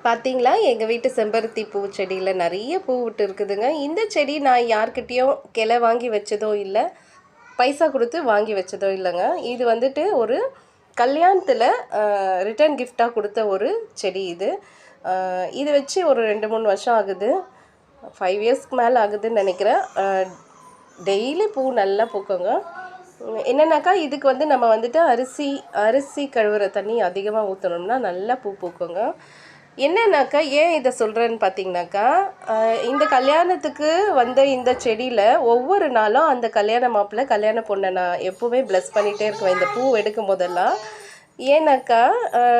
பார்த்தீங்களா, எங்கள் வீட்டு செம்பருத்தி பூ செடியில் நிறைய பூ விட்டு இருக்குதுங்க. இந்த செடி நான் யார்கிட்டேயும் கிளை வாங்கி வச்சதோ இல்லை, பைசா கொடுத்து வாங்கி வச்சதோ இல்லைங்க. இது வந்துட்டு ஒரு கல்யாணத்தில் ரிட்டர்ன் கிஃப்டாக கொடுத்த ஒரு செடி இது. இது வச்சு ஒரு 2-3 வருஷம் ஆகுது. 5 இயர்ஸ்க்கு மேலே ஆகுதுன்னு நினைக்கிறேன். டெய்லி பூ நல்லா பூக்குங்க. என்னென்னாக்கா இதுக்கு வந்து நம்ம வந்துட்டு அரிசி கழுவுற தண்ணி அதிகமாக ஊற்றணும்னா நல்லா பூ பூக்குங்க. என்னன்னாக்கா ஏன் இதை சொல்கிறேன்னு பார்த்தீங்கன்னாக்கா, இந்த கல்யாணத்துக்கு வந்த இந்த செடியில் ஒவ்வொரு நாளும் அந்த கல்யாண மாப்பிள்ளை கல்யாண பொண்ணை நான் எப்போவுமே ப்ளஸ் பண்ணிகிட்டே இருக்குவேன் இந்த பூ எடுக்கும் போதெல்லாம். ஏன்னாக்கா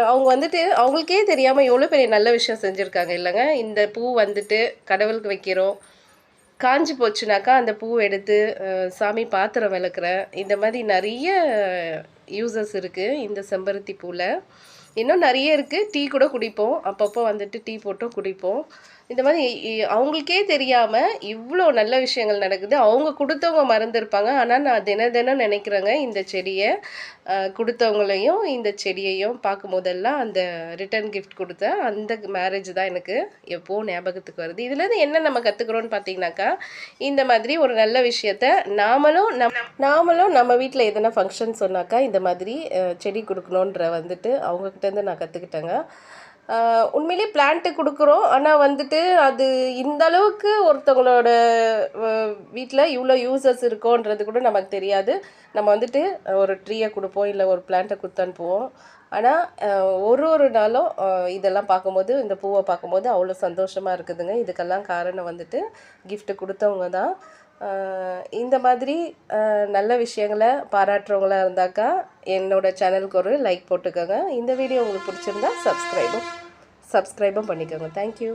அவங்க வந்துட்டு அவங்களுக்கே தெரியாமல் எவ்வளோ பெரிய நல்ல விஷயம் செஞ்சுருக்காங்க இல்லைங்க. இந்த பூ வந்துட்டு கடவுளுக்கு வைக்கிறோம், காஞ்சி போச்சுனாக்கா அந்த பூ எடுத்து சாமி பாத்திரம் விளக்குறேன். இந்த மாதிரி நிறைய யூசஸ் இருக்குது இந்த செம்பருத்தி பூவில். இன்னும் நிறைய இருக்குது. டீ கூட குடிப்போம், அப்பப்போ வந்துட்டு டீ போட்டும் குடிப்போம். இந்த மாதிரி அவங்களுக்கே தெரியாமல் இவ்வளோ நல்ல விஷயங்கள் நடக்குது. அவங்க கொடுத்தவங்க மறந்துருப்பாங்க. ஆனால் நான் தினம் நினைக்கிறேங்க இந்த செடியை கொடுத்தவங்களையும் இந்த செடியையும் பார்க்கும்போதெல்லாம் அந்த ரிட்டர்ன் கிஃப்ட் கொடுத்த அந்த மேரேஜ் தான் எனக்கு எப்போது ஞாபகத்துக்கு வருது. இதுலேருந்து என்ன நம்ம கற்றுக்குறோன்னு பார்த்தீங்கன்னாக்கா, இந்த மாதிரி ஒரு நல்ல விஷயத்த நாமளும் நம்ம வீட்டில் எதனா ஃபங்க்ஷன் சொன்னாக்கா இந்த மாதிரி செடி கொடுக்கணுன்ற வந்துட்டு அவங்கக்கிட்டேருந்து நான் கற்றுக்கிட்டேங்க. உண்மையிலே பிளான்ட்டு கொடுக்குறோம், ஆனால் வந்துட்டு அது இந்த அளவுக்கு ஒருத்தவங்களோட வீட்டில் இவ்வளோ யூசஸ் இருக்கோன்றது கூட நமக்கு தெரியாது. நம்ம வந்துட்டு ஒரு ட்ரீயை கொடுப்போம், இல்லை ஒரு பிளான்ட்டை கொடுத்து அனுப்புவோம். ஆனால் ஒரு நாளும் இதெல்லாம் பார்க்கும்போது, இந்த பூவை பார்க்கும்போது அவ்வளோ சந்தோஷமாக இருக்குதுங்க. இதுக்கெல்லாம் காரணம் வந்துட்டு கிஃப்ட்டு கொடுத்தவங்க தான். இந்த மாதிரி நல்ல விஷயங்களை பாராட்டுறவங்களா இருந்தாக்கா என்னோடய சேனலுக்கு ஒரு லைக் போட்டுக்கோங்க. இந்த வீடியோ உங்களுக்கு பிடிச்சிருந்தா சப்ஸ்கிரைபும் பண்ணிக்கோங்க. தேங்க்யூ.